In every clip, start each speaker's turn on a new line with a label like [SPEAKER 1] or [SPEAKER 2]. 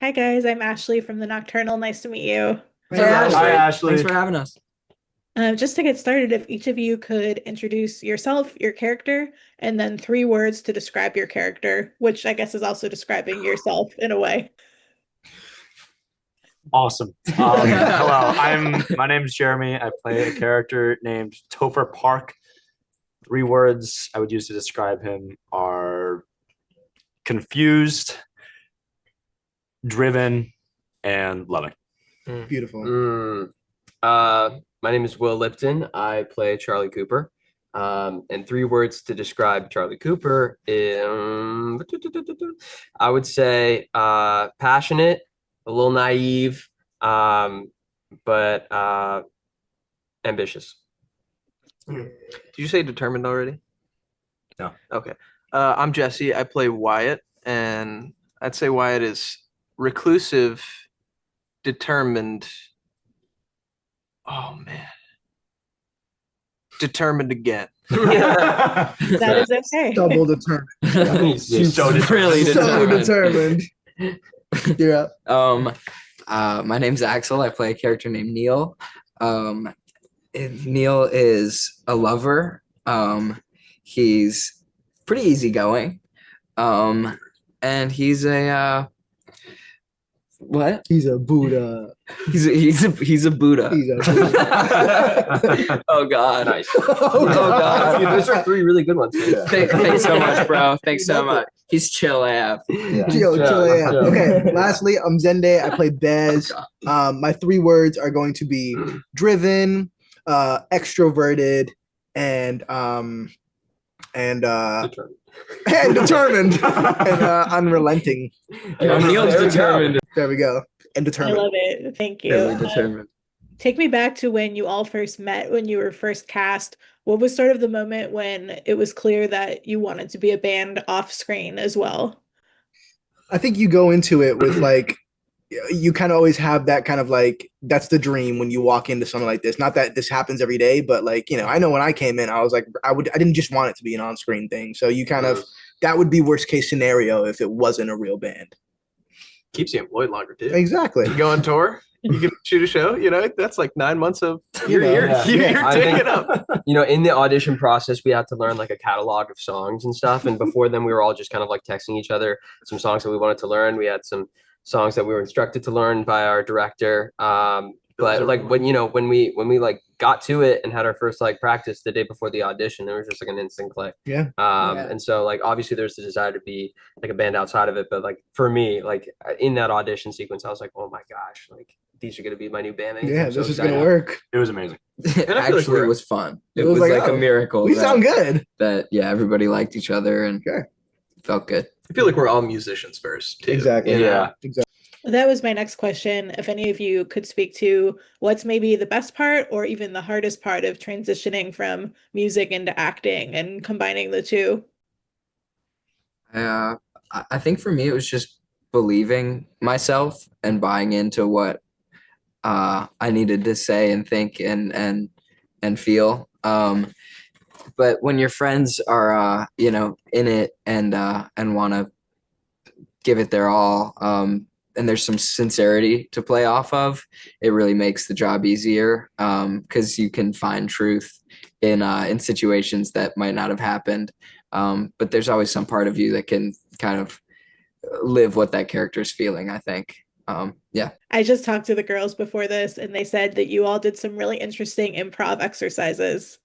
[SPEAKER 1] Hi guys, I'm Ashley from the Nocturnal. Nice to meet you.
[SPEAKER 2] Hey, Ashley.
[SPEAKER 3] Hi, Ashley.
[SPEAKER 2] Thanks for having us.
[SPEAKER 1] Just to get started, if each of you could introduce yourself, your character, and then three words to describe your character, which I guess is also describing yourself in a way.
[SPEAKER 3] Awesome. Hello, my name is Jeremy. I play a character named Topher Park. Three words I would use to describe him are confused, driven, and loving.
[SPEAKER 4] Beautiful. My name is Will Lipton. I play Charlie Cooper. And three words to describe Charlie Cooper I would say passionate, a little naive, but ambitious.
[SPEAKER 5] Did you say determined already?
[SPEAKER 3] No.
[SPEAKER 5] Okay. I'm Jesse. I play Wyatt, and I'd say Wyatt is reclusive, determined. Oh man. Determined again.
[SPEAKER 1] That is okay.
[SPEAKER 6] Double determined.
[SPEAKER 4] She's so
[SPEAKER 2] really
[SPEAKER 6] So
[SPEAKER 2] determined.
[SPEAKER 6] determined. Yeah.
[SPEAKER 2] My name's Axel. I play a character named Neil. Neil is a lover. He's pretty easygoing. And he's a what?
[SPEAKER 6] He's a Buddha.
[SPEAKER 2] He's a Buddha.
[SPEAKER 6] He's a Buddha.
[SPEAKER 2] Oh God.
[SPEAKER 4] Nice.
[SPEAKER 6] Oh, God.
[SPEAKER 4] Dude, those are three really good ones. Man.
[SPEAKER 2] Thanks so much, bro. Thanks so much. He's chill AF.
[SPEAKER 6] Chill, yeah. Okay. Lastly, I'm Zende. I play Bez. My three words are going to be driven, extroverted, and
[SPEAKER 4] Determined.
[SPEAKER 6] and determined and unrelenting.
[SPEAKER 2] Neil's determined.
[SPEAKER 6] There we go. And
[SPEAKER 1] I
[SPEAKER 6] determined.
[SPEAKER 1] love it. Thank you.
[SPEAKER 2] Really determined.
[SPEAKER 1] Take me back to when you all first met, when you were first cast. What was sort of the moment when it was clear that you wanted to be a band off screen as well?
[SPEAKER 6] I think you go into it with like you kind of always have that kind of like that's the dream when you walk into something like this. Not that this happens every day, but like, I know when I came in, I was like I didn't just want it to be an on-screen thing. So you kind of that would be worst case scenario if it wasn't a real band.
[SPEAKER 5] Keeps you employed longer, too.
[SPEAKER 6] Exactly.
[SPEAKER 5] You go on tour, you can shoot a show, that's like 9 months of
[SPEAKER 6] You know,
[SPEAKER 5] you're
[SPEAKER 4] I
[SPEAKER 5] taking
[SPEAKER 4] think-
[SPEAKER 5] up.
[SPEAKER 4] In the audition process, we had to learn like a catalog of songs and stuff. And before then, we were all just kind of like texting each other some songs that we wanted to learn. We had some songs that we were instructed to learn by our director. But like when we like got to it and had our first like practice the day before the audition, it was just like an instant click.
[SPEAKER 6] Yeah.
[SPEAKER 4] And so like obviously there's the desire to be like a band outside of it, but like for me, like in that audition sequence, I was like, oh my gosh, like these are gonna be my new bandmates.
[SPEAKER 6] Yeah,
[SPEAKER 4] I'm so
[SPEAKER 6] this is
[SPEAKER 4] excited.
[SPEAKER 6] gonna work.
[SPEAKER 3] It was amazing.
[SPEAKER 5] like
[SPEAKER 2] Actually,
[SPEAKER 5] we're-
[SPEAKER 2] it was fun. It
[SPEAKER 6] It was
[SPEAKER 2] was
[SPEAKER 6] like,
[SPEAKER 2] like a
[SPEAKER 6] oh,
[SPEAKER 2] miracle.
[SPEAKER 6] We
[SPEAKER 2] that-
[SPEAKER 6] sound good.
[SPEAKER 2] That everybody liked each other and
[SPEAKER 6] Okay.
[SPEAKER 2] felt good.
[SPEAKER 5] I feel like we're all musicians first, too.
[SPEAKER 6] Exactly.
[SPEAKER 3] Yeah.
[SPEAKER 1] That was my next question. If any of you could speak to what's maybe the best part or even the hardest part of transitioning from music into acting and combining the two.
[SPEAKER 2] I think for me, it was just believing myself and buying into what I needed to say and think and feel. But when your friends are in it and want to give it their all, and there's some sincerity to play off of, it really makes the job easier because you can find truth in situations that might not have happened. But there's always some part of you that can kind of live what that character is feeling, I think. Yeah.
[SPEAKER 1] I just talked to the girls before this and they said that you all did some really interesting improv exercises.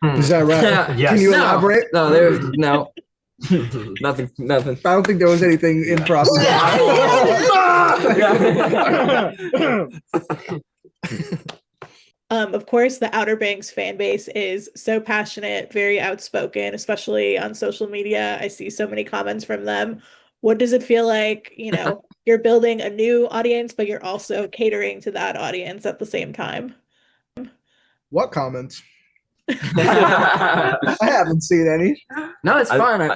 [SPEAKER 6] Is that right?
[SPEAKER 3] Yes.
[SPEAKER 6] Can you
[SPEAKER 2] No.
[SPEAKER 6] elaborate?
[SPEAKER 2] No, there's no. Nothing.
[SPEAKER 6] I don't think there was anything improv.
[SPEAKER 1] Of course, the Outer Banks fan base is so passionate, very outspoken, especially on social media. I see so many comments from them. What does it feel like, you're building a new audience, but you're also catering to that audience at the same time?
[SPEAKER 6] What comments? I haven't seen any.
[SPEAKER 2] No, it's fine.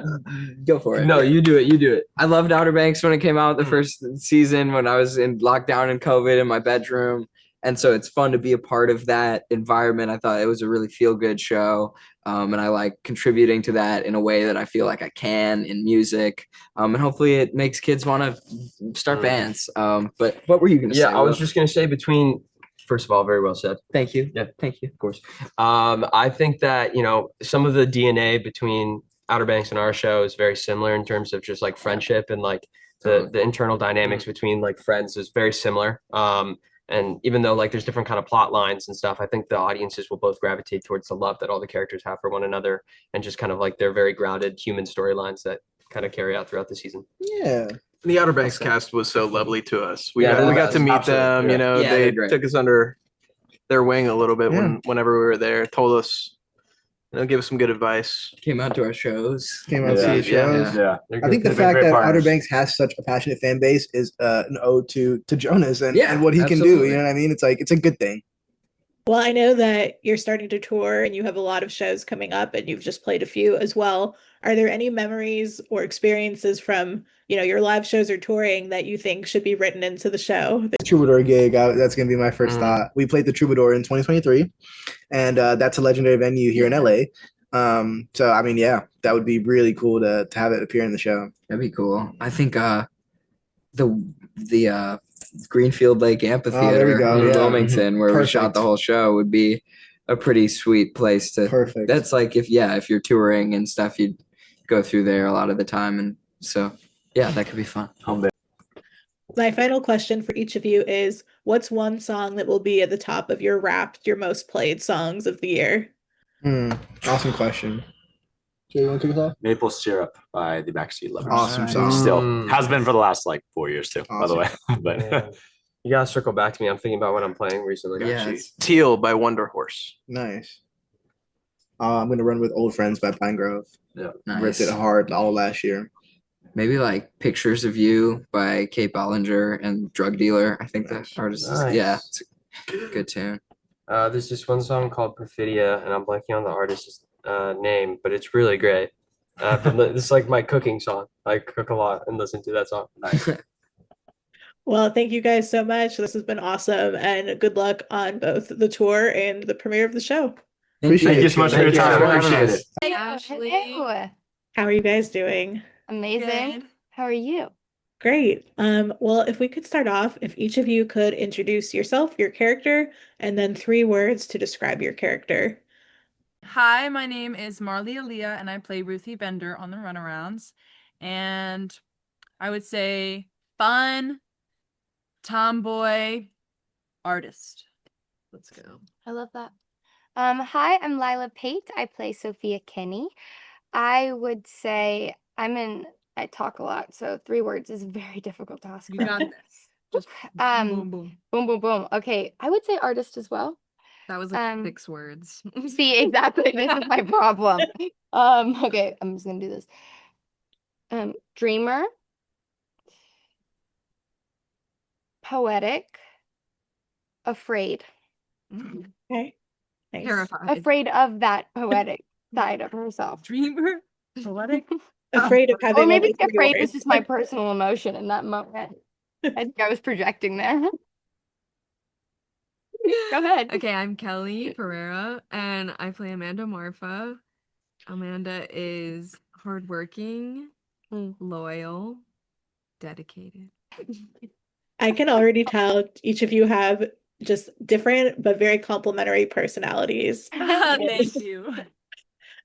[SPEAKER 2] Go for it.
[SPEAKER 4] No, you do it. You do it.
[SPEAKER 2] I loved Outer Banks when it came out the first season when I was in lockdown in COVID in my bedroom. and so it's fun to be a part of that environment. I thought it was a really feel good show. And I like contributing to that in a way that I feel like I can in music. And hopefully it makes kids want to start bands. But what were you going to say?
[SPEAKER 4] Yeah, I was
[SPEAKER 2] Will?
[SPEAKER 4] just gonna say first of all, very well said.
[SPEAKER 2] Thank you.
[SPEAKER 4] Yeah.
[SPEAKER 2] Thank you.
[SPEAKER 4] Of course. I think that, some of the DNA between Outer Banks and our show is very similar in terms of just like friendship and like the internal dynamics between like friends is very similar. And even though like there's different kind of plot lines and stuff, I think the audiences will both gravitate towards the love that all the characters have for one another and just kind of like their very grounded human storylines that kind of carry out throughout the season.
[SPEAKER 6] Yeah.
[SPEAKER 5] The Outer Banks
[SPEAKER 2] Awesome.
[SPEAKER 5] cast was so lovely to us. We
[SPEAKER 4] Yeah,
[SPEAKER 5] got,
[SPEAKER 4] they're
[SPEAKER 5] we
[SPEAKER 4] the
[SPEAKER 5] got to
[SPEAKER 4] best.
[SPEAKER 5] meet
[SPEAKER 3] Absolutely,
[SPEAKER 5] them.
[SPEAKER 3] yeah.
[SPEAKER 2] Yeah,
[SPEAKER 5] They
[SPEAKER 2] they're great.
[SPEAKER 5] took us under their wing a little bit
[SPEAKER 6] Yeah.
[SPEAKER 5] whenever we were there. Told us, give us some good advice.
[SPEAKER 2] Came out to our shows.
[SPEAKER 6] Came out to
[SPEAKER 3] Yeah.
[SPEAKER 6] see shows.
[SPEAKER 3] Yeah.
[SPEAKER 4] They're
[SPEAKER 6] I think the
[SPEAKER 4] good.
[SPEAKER 3] They've been
[SPEAKER 6] fact
[SPEAKER 3] great
[SPEAKER 6] that Outer
[SPEAKER 3] partners.
[SPEAKER 6] Banks has such a passionate fan base is an ode to Jonas and
[SPEAKER 2] Yeah,
[SPEAKER 6] what he can do.
[SPEAKER 2] absolutely.
[SPEAKER 6] You know what I mean? It's like it's a good thing.
[SPEAKER 1] Well, I know that you're starting to tour and you have a lot of shows coming up and you've just played a few as well. Are there any memories or experiences from, your live shows or touring that you think should be written into the show?
[SPEAKER 6] The Troubadour gig, that's going to be my first thought. We played the Troubadour in 2023, and that's a legendary venue here in LA. So I mean, yeah, that would be really cool to have it appear in the show.
[SPEAKER 2] That'd be cool. I think the Greenfield Lake Amphitheater
[SPEAKER 6] go,
[SPEAKER 2] in
[SPEAKER 6] yeah.
[SPEAKER 2] Wilmington, where we shot
[SPEAKER 6] Perfect.
[SPEAKER 2] the whole show, would be a pretty sweet place to.
[SPEAKER 6] Perfect.
[SPEAKER 2] That's like if you're touring and stuff, you'd go through there a lot of the time, and so yeah, that could be fun.
[SPEAKER 3] Home base.
[SPEAKER 1] My final question for each of you is, what's one song that will be at the top of your Wrapped, your most played songs of the year?
[SPEAKER 6] Awesome question. Jay, you want to kick us off?
[SPEAKER 3] Maple Syrup by the Backseat Lovers.
[SPEAKER 6] Awesome
[SPEAKER 5] Nice.
[SPEAKER 6] song.
[SPEAKER 3] Still has been for the last like 4 years too, by the way. But
[SPEAKER 4] Man, you gotta circle back to me. I'm thinking about what I'm playing recently.
[SPEAKER 2] Yeah,
[SPEAKER 4] actually.
[SPEAKER 2] it's-
[SPEAKER 5] Teal by Wonder Horse.
[SPEAKER 6] Nice. I'm gonna run with Old Friends by Pine Grove.
[SPEAKER 2] nice.
[SPEAKER 6] Ripped it hard all last year.
[SPEAKER 2] Maybe like Pictures of You by Kate Bollinger and Drug Dealer. I think that artist is,
[SPEAKER 4] Nice.
[SPEAKER 2] yeah, it's a good tune.
[SPEAKER 4] There's this one song called Perfidia, and I'm blanking on the artist's name, but it's really great. It's like my cooking song. I cook a lot and listen to that song.
[SPEAKER 1] Well, thank you guys so much. This has been awesome, and good luck on both the tour and the premiere of the show.
[SPEAKER 6] Appreciate
[SPEAKER 3] thank you so much for your time. Appreciate it.
[SPEAKER 7] Hey,
[SPEAKER 8] Ashley.
[SPEAKER 7] hello.
[SPEAKER 1] How are you guys doing?
[SPEAKER 7] Amazing.
[SPEAKER 8] Good.
[SPEAKER 7] How are you?
[SPEAKER 1] Great. Well, if we could start off, if each of you could introduce yourself, your character, and then 3 words to describe your character.
[SPEAKER 8] Hi, my name is Marley Aliah, and I play Ruthie Bender on the Runarounds. And I would say fun, tomboy, artist. Let's go.
[SPEAKER 7] I love that. Hi, I'm Lilah Pate. I play Sophia Kenny. I would say I talk a lot, so 3 words is very difficult to ask.
[SPEAKER 8] You got this. Just boom, boom.
[SPEAKER 7] Boom, boom, boom. Okay, I would say artist as well.
[SPEAKER 8] That was like 6 words.
[SPEAKER 7] See, exactly. This is my problem. Okay, I'm just gonna do this. Dreamer, poetic, afraid.
[SPEAKER 1] Okay. Nice.
[SPEAKER 8] Terrified.
[SPEAKER 7] Afraid of that poetic side of herself.
[SPEAKER 8] Dreamer, poetic.
[SPEAKER 1] Afraid of having
[SPEAKER 7] Or maybe
[SPEAKER 1] only 3
[SPEAKER 7] afraid was
[SPEAKER 1] words.
[SPEAKER 7] just my personal emotion in that moment. I think I was projecting there. Go ahead.
[SPEAKER 9] Okay, I'm Kelly Pereira and I play Amanda Marfa. Amanda is hardworking, loyal, dedicated.
[SPEAKER 1] I can already tell each of you have just different but very complementary personalities.
[SPEAKER 8] Thank you.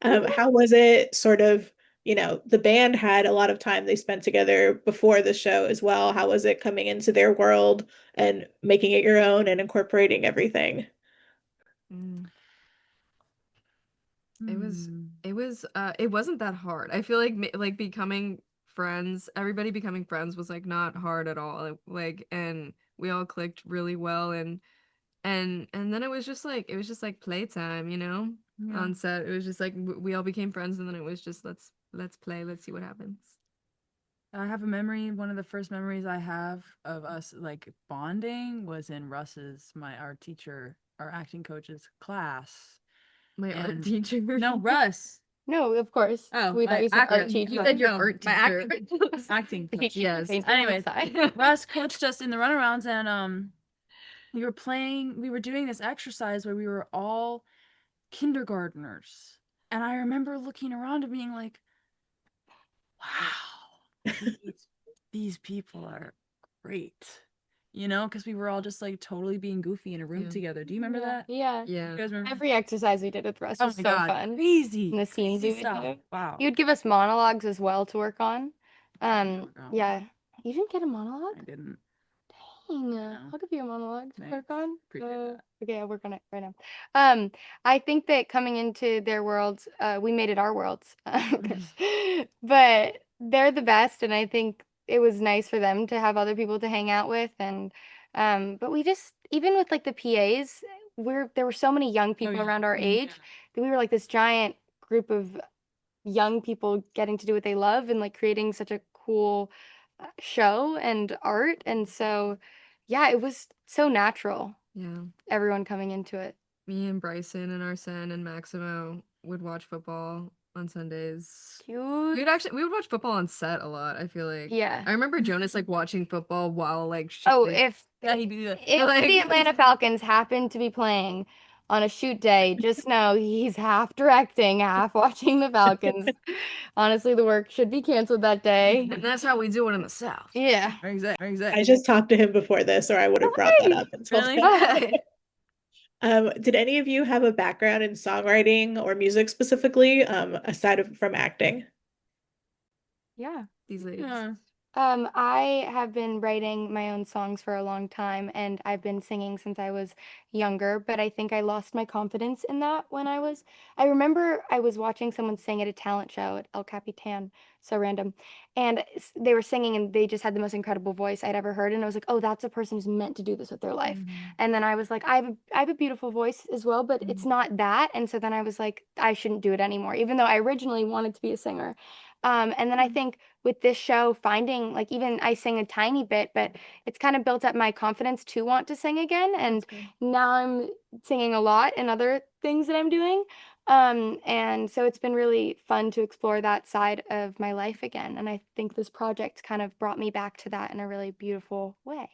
[SPEAKER 1] How was it sort of, the band had a lot of time they spent together before the show as well. How was it coming into their world and making it your own and incorporating everything?
[SPEAKER 9] It wasn't that hard. I feel like becoming friends, everybody becoming friends was like not hard at all. Like, and we all clicked really well, and then it was just like playtime,
[SPEAKER 8] Yeah.
[SPEAKER 9] on set. It was just like we all became friends, and then it was just let's play, let's see what happens.
[SPEAKER 8] I have a memory. One of the first memories I have of us like bonding was in our teacher, our acting coach's class.
[SPEAKER 9] My art
[SPEAKER 8] And-
[SPEAKER 9] teacher.
[SPEAKER 8] No, Russ.
[SPEAKER 7] No, of course.
[SPEAKER 9] Oh,
[SPEAKER 7] We thought
[SPEAKER 8] my
[SPEAKER 7] you said art
[SPEAKER 8] acting-
[SPEAKER 7] teacher.
[SPEAKER 9] You said your
[SPEAKER 8] No,
[SPEAKER 9] art
[SPEAKER 8] my
[SPEAKER 9] teacher.
[SPEAKER 8] acting coach.
[SPEAKER 7] Teacher
[SPEAKER 9] Yes.
[SPEAKER 7] painting on the
[SPEAKER 8] Anyways,
[SPEAKER 7] side.
[SPEAKER 8] Russ coached us in the runarounds, and we were doing this exercise where we were all kindergartners. And I remember looking around and being like, wow, these people are great. You know, because we were all just like totally being goofy in a room together. Do you remember that?
[SPEAKER 7] Yeah.
[SPEAKER 8] You guys remember?
[SPEAKER 7] Every exercise we did with Russ
[SPEAKER 8] Oh
[SPEAKER 7] was
[SPEAKER 8] my
[SPEAKER 7] so
[SPEAKER 8] God,
[SPEAKER 7] fun.
[SPEAKER 8] crazy.
[SPEAKER 7] And the scenes
[SPEAKER 8] crazy
[SPEAKER 7] we would
[SPEAKER 8] stuff.
[SPEAKER 7] do.
[SPEAKER 8] Wow.
[SPEAKER 7] He would give us monologues as well to work on.
[SPEAKER 8] work on.
[SPEAKER 7] Yeah. You didn't get a monologue?
[SPEAKER 8] I didn't.
[SPEAKER 7] Dang.
[SPEAKER 8] No.
[SPEAKER 7] I'll give you a monologue to
[SPEAKER 8] Thanks.
[SPEAKER 7] work on.
[SPEAKER 8] Appreciate that.
[SPEAKER 7] Okay, I'll work on it right now. I think that coming into their worlds, we made it our worlds. But they're the best, and I think it was nice for them to have other people to hang out with. And but we just, even with like the PAs, there were so many young people
[SPEAKER 8] yeah.
[SPEAKER 7] around our age that we were like this giant group of young people getting to do what they love and like creating such a cool show and art. And so, yeah, it was so natural,
[SPEAKER 9] Yeah.
[SPEAKER 7] everyone coming into it.
[SPEAKER 9] Me and Bryson and Arsene and Maximo would watch football on Sundays.
[SPEAKER 7] Cute.
[SPEAKER 9] We would watch football on set a lot, I feel like.
[SPEAKER 7] Yeah.
[SPEAKER 9] I remember Jonas like watching football while like
[SPEAKER 7] Oh,
[SPEAKER 9] shooting.
[SPEAKER 7] if
[SPEAKER 8] he'd do that.
[SPEAKER 7] if
[SPEAKER 9] Like-
[SPEAKER 7] the Atlanta Falcons happen to be playing on a shoot day, just know he's half directing, half watching the Falcons. Honestly, the work should be canceled that day.
[SPEAKER 9] And that's how we do it in the South.
[SPEAKER 7] Yeah.
[SPEAKER 8] Exactly.
[SPEAKER 1] I just talked to him before this, or I would have brought that up and told
[SPEAKER 8] Really?
[SPEAKER 1] him. Did any of you have a background in songwriting or music specifically, aside from acting?
[SPEAKER 7] Yeah.
[SPEAKER 9] These ladies.
[SPEAKER 8] Yeah.
[SPEAKER 7] I have been writing my own songs for a long time, and I've been singing since I was younger, but I think I lost my confidence in that when I remember I was watching someone sing at a talent show at El Capitan, so random, and they were singing and they just had the most incredible voice I'd ever heard, and I was like, oh, that's a person who's meant to do this with their life. And then I was like, I have a beautiful voice as well, but it's not that, and so then I was like, I shouldn't do it anymore, even though I originally wanted to be a singer. And then I think with this show, finding like even I sing a tiny bit, but it's kind of built up my confidence to want to sing again. And now I'm singing a lot in other things that I'm doing. And so it's been really fun to explore that side of my life again. And I think this project kind of brought me back to that in a really beautiful way.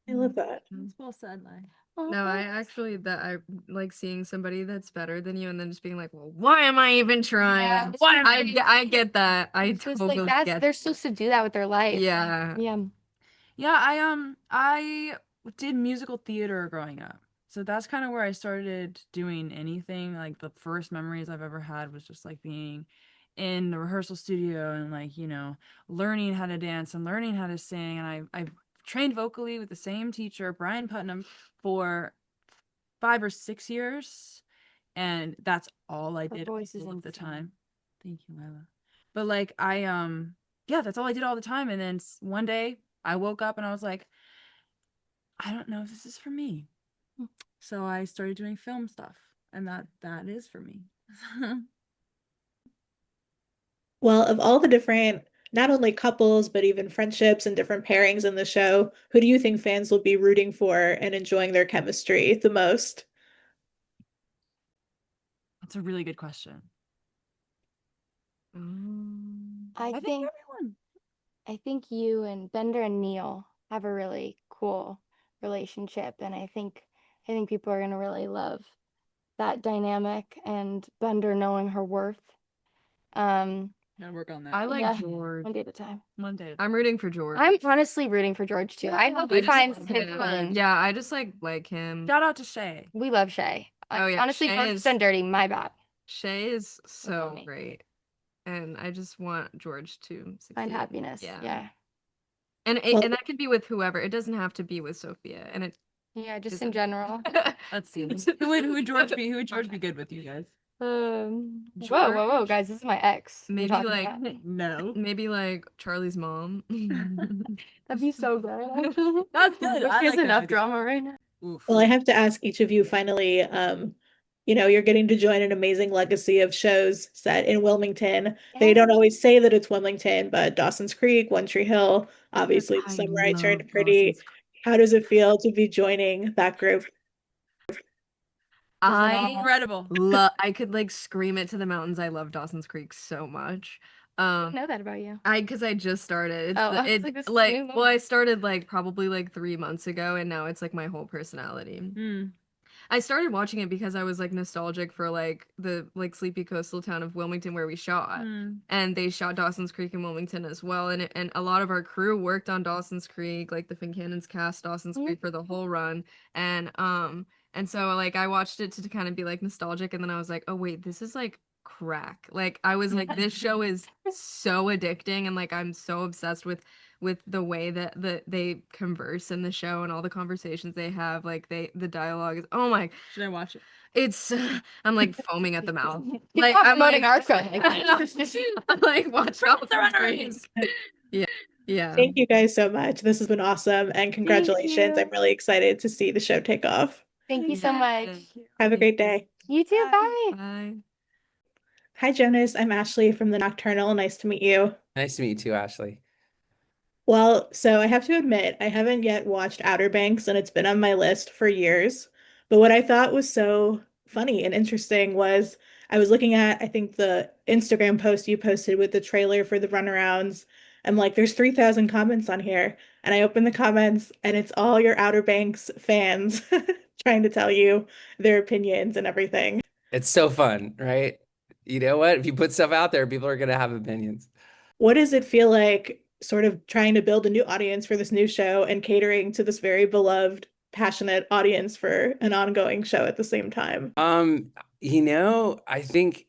[SPEAKER 1] I love that.
[SPEAKER 8] That's well said, Lai.
[SPEAKER 9] No, I like seeing somebody that's better than you and then just being like, well, why am I even trying?
[SPEAKER 7] Yeah,
[SPEAKER 9] Why I get that. I
[SPEAKER 7] It's just
[SPEAKER 9] totally
[SPEAKER 7] like
[SPEAKER 9] get
[SPEAKER 7] they're supposed to do that with their life.
[SPEAKER 9] Yeah.
[SPEAKER 7] Yeah.
[SPEAKER 8] Yeah, I did musical theater growing up. So that's kind of where I started doing anything. Like the first memories I've ever had was just like being in the rehearsal studio and like, you know, learning how to dance and learning how to sing. And I trained vocally with the same teacher, Brian Putnam, for 5 or 6 years. And that's all I did all of the time. Thank you, Lilah. But like yeah, that's all I did all the time. And then one day I woke up and I was like, I don't know if this is for me. So I started doing film stuff, and that is for me.
[SPEAKER 1] Well, of all the different, not only couples, but even friendships and different pairings in the show, who do you think fans will be rooting for and enjoying their chemistry the most?
[SPEAKER 8] That's a really good question.
[SPEAKER 7] I think
[SPEAKER 8] everyone.
[SPEAKER 7] I think you and Bender and Neil have a really cool relationship, and I think people are gonna really love that dynamic and Bender knowing her worth.
[SPEAKER 8] Gotta work on that.
[SPEAKER 9] I like
[SPEAKER 7] Yeah,
[SPEAKER 9] George.
[SPEAKER 7] one day at a time.
[SPEAKER 8] One day.
[SPEAKER 9] I'm rooting for George.
[SPEAKER 7] I'm honestly rooting for George too. I hope he
[SPEAKER 9] I just
[SPEAKER 7] finds
[SPEAKER 9] love
[SPEAKER 7] his
[SPEAKER 9] him.
[SPEAKER 7] one.
[SPEAKER 9] Yeah, I just like him.
[SPEAKER 8] Shout out to Shay.
[SPEAKER 7] We love Shay.
[SPEAKER 9] Oh, yeah,
[SPEAKER 7] Honestly,
[SPEAKER 9] Shay
[SPEAKER 7] George
[SPEAKER 9] is-
[SPEAKER 7] done dirty. My bad.
[SPEAKER 9] Shay is so
[SPEAKER 7] amazing.
[SPEAKER 9] great. And I just want George to succeed.
[SPEAKER 7] Find happiness.
[SPEAKER 9] Yeah.
[SPEAKER 7] Yeah.
[SPEAKER 9] And
[SPEAKER 1] Well-
[SPEAKER 9] and that could be with whoever. It doesn't have to be with Sophia. And it
[SPEAKER 7] Yeah, just
[SPEAKER 9] Isn't-
[SPEAKER 7] in general.
[SPEAKER 8] Let's see. Who would George be? Who would George be good with, you guys?
[SPEAKER 7] Whoa, guys, this is my ex. you're
[SPEAKER 9] Maybe
[SPEAKER 7] talking
[SPEAKER 9] like
[SPEAKER 7] about.
[SPEAKER 8] No.
[SPEAKER 9] maybe like Charlie's mom.
[SPEAKER 7] That'd be so good.
[SPEAKER 8] That's good. I
[SPEAKER 7] She has
[SPEAKER 8] like that
[SPEAKER 7] enough
[SPEAKER 8] idea.
[SPEAKER 7] drama right now.
[SPEAKER 8] Oof.
[SPEAKER 1] Well, I have to ask each of you finally, you're getting to join an amazing legacy of shows set in Wilmington. They don't always say that it's Wilmington, but Dawson's Creek, One Tree Hill, obviously
[SPEAKER 9] I
[SPEAKER 1] Summer I Turned
[SPEAKER 9] love
[SPEAKER 1] Pretty.
[SPEAKER 9] Dawson's
[SPEAKER 1] How does it feel to be joining that group?
[SPEAKER 9] I
[SPEAKER 8] Incredible.
[SPEAKER 9] I could like scream it to the mountains. I love Dawson's Creek so much.
[SPEAKER 7] I didn't know that about you.
[SPEAKER 9] Because I just started.
[SPEAKER 7] Oh, I was
[SPEAKER 9] It's
[SPEAKER 7] like, this is
[SPEAKER 9] like,
[SPEAKER 7] new.
[SPEAKER 9] well, I started like probably like 3 months ago, and now it's like my whole personality.
[SPEAKER 8] Mm.
[SPEAKER 9] I started watching it because I was like nostalgic for like the like sleepy coastal town of Wilmington where we shot.
[SPEAKER 8] Mm.
[SPEAKER 9] And they shot Dawson's Creek in Wilmington as well. And a lot of our crew worked on Dawson's Creek, like the Fincannons cast Dawson's Creek for the whole run. And so like I watched it to kind of be like nostalgic, and then I was like, oh wait, this is like crack. Like I was like, this show is so addicting, and like I'm so obsessed with the way that they converse in the show and all the conversations they have. Like the dialogue is, oh my,
[SPEAKER 8] Should I watch it?
[SPEAKER 9] it's I'm like foaming at the mouth.
[SPEAKER 7] Like,
[SPEAKER 9] I'm
[SPEAKER 7] promoting
[SPEAKER 9] like,
[SPEAKER 7] our show.
[SPEAKER 9] I'm like, watch out the
[SPEAKER 8] Runarounds.
[SPEAKER 9] Yeah. Yeah.
[SPEAKER 1] Thank you guys so much. This has been awesome, and congratulations.
[SPEAKER 7] you.
[SPEAKER 1] I'm really excited to see the show take off.
[SPEAKER 7] Thank you so much.
[SPEAKER 1] Have a great day.
[SPEAKER 7] You too. Bye.
[SPEAKER 9] Bye.
[SPEAKER 1] Hi, Jonas. I'm Ashley from the Nocturnal. Nice to meet you.
[SPEAKER 10] Nice to meet you too, Ashley.
[SPEAKER 1] Well, so I have to admit, I haven't yet watched Outer Banks, and it's been on my list for years. But what I thought was so funny and interesting was I was looking at, I think, the Instagram post you posted with the trailer for the Runarounds. I'm like, there's 3,000 comments on here. And I open the comments, and it's all your Outer Banks fans trying to tell you their opinions and everything.
[SPEAKER 10] It's so fun, right? You know what? If you put stuff out there, people are going to have opinions.
[SPEAKER 1] What does it feel like sort of trying to build a new audience for this new show and catering to this very beloved, passionate audience for an ongoing show at the same time?
[SPEAKER 10] I think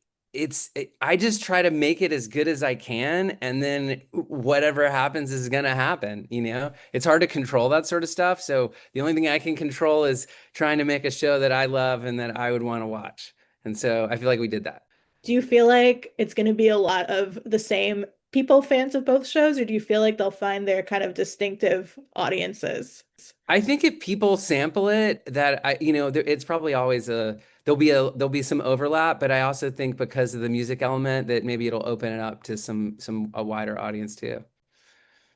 [SPEAKER 10] I just try to make it as good as I can, and then whatever happens is going to happen. It's hard to control that sort of stuff. So the only thing I can control is trying to make a show that I love and that I would want to watch. And so I feel like we did that.
[SPEAKER 1] Do you feel like it's going to be a lot of the same people fans of both shows, or do you feel like they'll find their kind of distinctive audiences?
[SPEAKER 10] I think if people sample it, it's probably always there'll be some overlap, but I also think because of the music element that maybe it'll open it up to a wider audience too.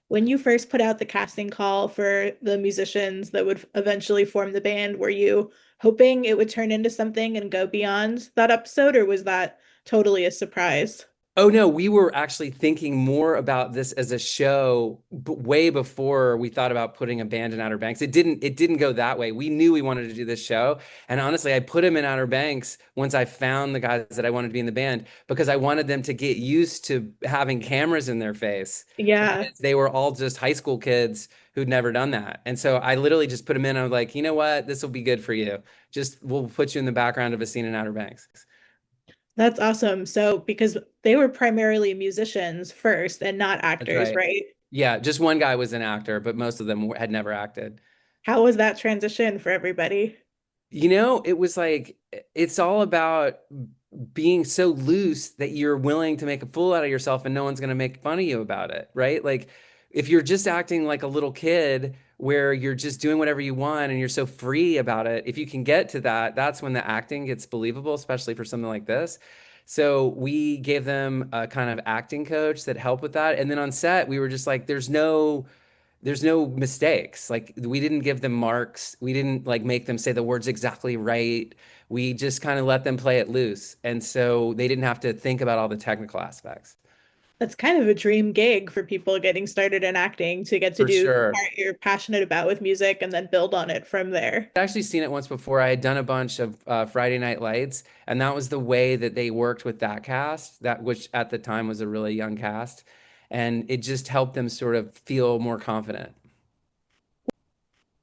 [SPEAKER 1] When you first put out the casting call for the musicians that would eventually form the band, were you hoping it would turn into something and go beyond that episode, or was that totally a surprise?
[SPEAKER 10] Oh no, we were actually thinking more about this as a show way before we thought about putting a band in Outer Banks. It didn't go that way. We knew we wanted to do this show, and honestly, I put him in Outer Banks once I found the guys that I wanted to be in the band because I wanted them to get used to having cameras in their face.
[SPEAKER 1] Yeah.
[SPEAKER 10] Because they were all just high school kids who'd never done that. And so I literally just put them in. I was like, you know what? This will be good for you. We'll put you in the background of a scene in Outer Banks.
[SPEAKER 1] That's awesome. So, because they were primarily musicians first and not actors, right?
[SPEAKER 10] Yeah, just one guy was an actor, but most of them had never acted.
[SPEAKER 1] How was that transition for everybody?
[SPEAKER 10] It was like, it's all about being so loose that you're willing to make a fool out of yourself and no one's going to make fun of you about it, right? Like, if you're just acting like a little kid where you're just doing whatever you want and you're so free about it, if you can get to that, that's when the acting gets believable, especially for something like this. So we gave them a kind of acting coach that helped with that. And then on set, we were just like, there's no mistakes. Like, we didn't give them marks. We didn't like make them say the words exactly right. We just kind of let them play it loose. And so they didn't have to think about all the technical aspects.
[SPEAKER 1] That's kind of a dream gig for people getting started in acting, to get to do the part you're passionate about with music and then build on it from there.
[SPEAKER 10] I'd actually seen it once before. I had done a bunch of Friday Night Lights, and that was the way that they worked with that cast, which at the time was a really young cast, and it just helped them sort of feel more confident.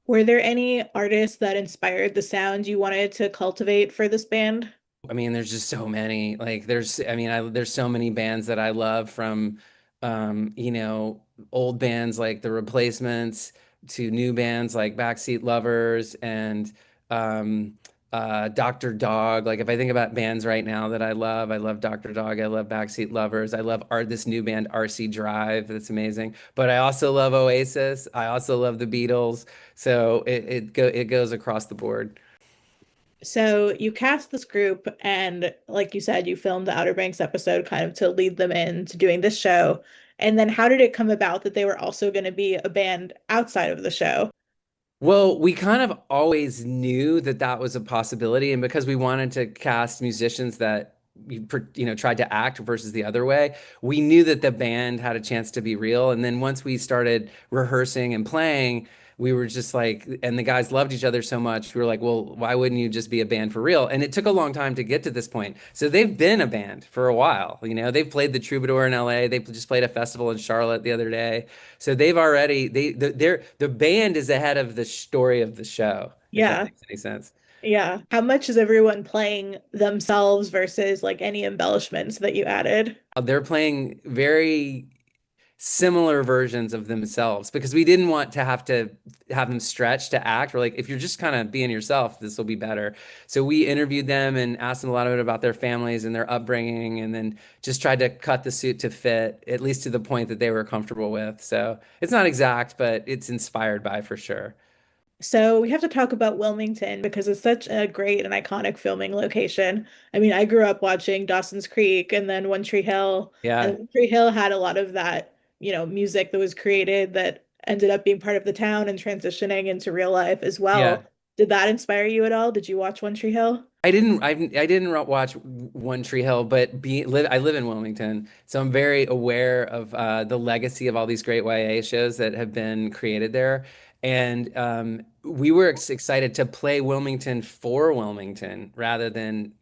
[SPEAKER 1] Were there any artists that inspired the sound you wanted to cultivate for this band?
[SPEAKER 10] I mean, there's just so many. Like, there's so many bands that I love, from, old bands like The Replacements to new bands like Backseat Lovers and Dr. Dog. Like, if I think about bands right now that I love Dr. Dog. I love Backseat Lovers. I love this new band RC Drive. That's amazing. But I also love Oasis. I also love the Beatles. So it goes across the board.
[SPEAKER 1] So you cast this group, and like you said, you filmed the Outer Banks episode kind of to lead them into doing this show. And then how did it come about that they were also going to be a band outside of the show?
[SPEAKER 10] Well, we kind of always knew that was a possibility. And because we wanted to cast musicians that tried to act versus the other way. We knew that the band had a chance to be real. And then once we started rehearsing and playing, we were just like, and the guys loved each other so much. We were like, well, why wouldn't you just be a band for real? And it took a long time to get to this point. So they've been a band for a while. They've played the Troubadour in LA. They just played a festival in Charlotte the other day. So they've already, the band is ahead of the story of the show, if that
[SPEAKER 1] Yeah.
[SPEAKER 10] makes any sense.
[SPEAKER 1] Yeah. How much is everyone playing themselves versus like any embellishments that you added?
[SPEAKER 10] They're playing very similar versions of themselves because we didn't want to have them stretch to act. We're like, if you're just kind of being yourself, this will be better. So we interviewed them and asked them a lot of it about their families and their upbringing, and then just tried to cut the suit to fit, at least to the point that they were comfortable with. So it's not exact, but it's inspired by for sure.
[SPEAKER 1] So we have to talk about Wilmington because it's such a great and iconic filming location. I mean, I grew up watching Dawson's Creek and then One Tree Hill, and
[SPEAKER 10] Yeah.
[SPEAKER 1] One Tree Hill had a lot of that, music that was created that ended up being part of the town and transitioning into real life as
[SPEAKER 10] Yeah.
[SPEAKER 1] well. Did that inspire you at all? Did you watch One Tree Hill?
[SPEAKER 10] I didn't watch One Tree Hill, but I live in Wilmington, so I'm very aware of the legacy of all these great YA shows that have been created there. And we were excited to play Wilmington for Wilmington rather than,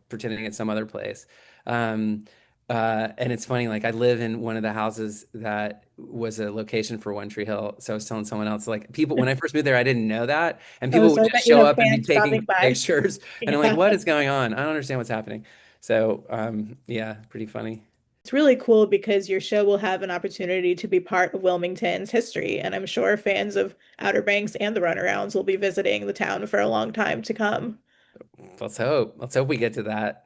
[SPEAKER 10] pretending it's some other place. Um, and it's funny, like I live in one of the houses that was a location for One Tree Hill. So I was telling someone else, like people, when I first moved there, I didn't know that. And
[SPEAKER 1] Oh,
[SPEAKER 10] people would
[SPEAKER 1] so I
[SPEAKER 10] just
[SPEAKER 1] bet you
[SPEAKER 10] show
[SPEAKER 1] have
[SPEAKER 10] up and be
[SPEAKER 1] fans stopping
[SPEAKER 10] taking
[SPEAKER 1] by.
[SPEAKER 10] pictures. And I'm like,
[SPEAKER 1] Yeah.
[SPEAKER 10] what is going on? I don't understand what's happening. So, yeah, pretty funny.
[SPEAKER 1] It's really cool because your show will have an opportunity to be part of Wilmington's history, and I'm sure fans of Outer Banks and the Runarounds will be visiting the town for a long time to come.
[SPEAKER 10] Let's hope. Let's hope we get to that.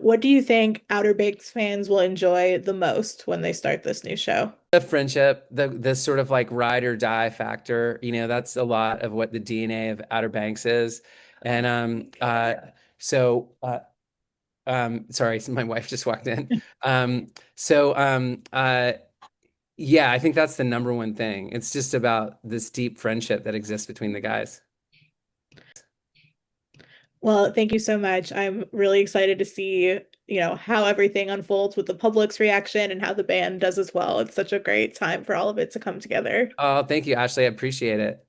[SPEAKER 1] What do you think Outer Banks fans will enjoy the most when they start this new show?
[SPEAKER 10] The friendship, the sort of like ride or die factor, that's a lot of what the DNA of Outer Banks is. And sorry, my wife just walked in. So yeah, I think that's the number one thing. It's just about this deep friendship that exists between the guys.
[SPEAKER 1] Well, thank you so much. I'm really excited to see, how everything unfolds with the public's reaction and how the band does as well. It's such a great time for all of it to come together.
[SPEAKER 10] Oh, thank you, Ashley. I appreciate it.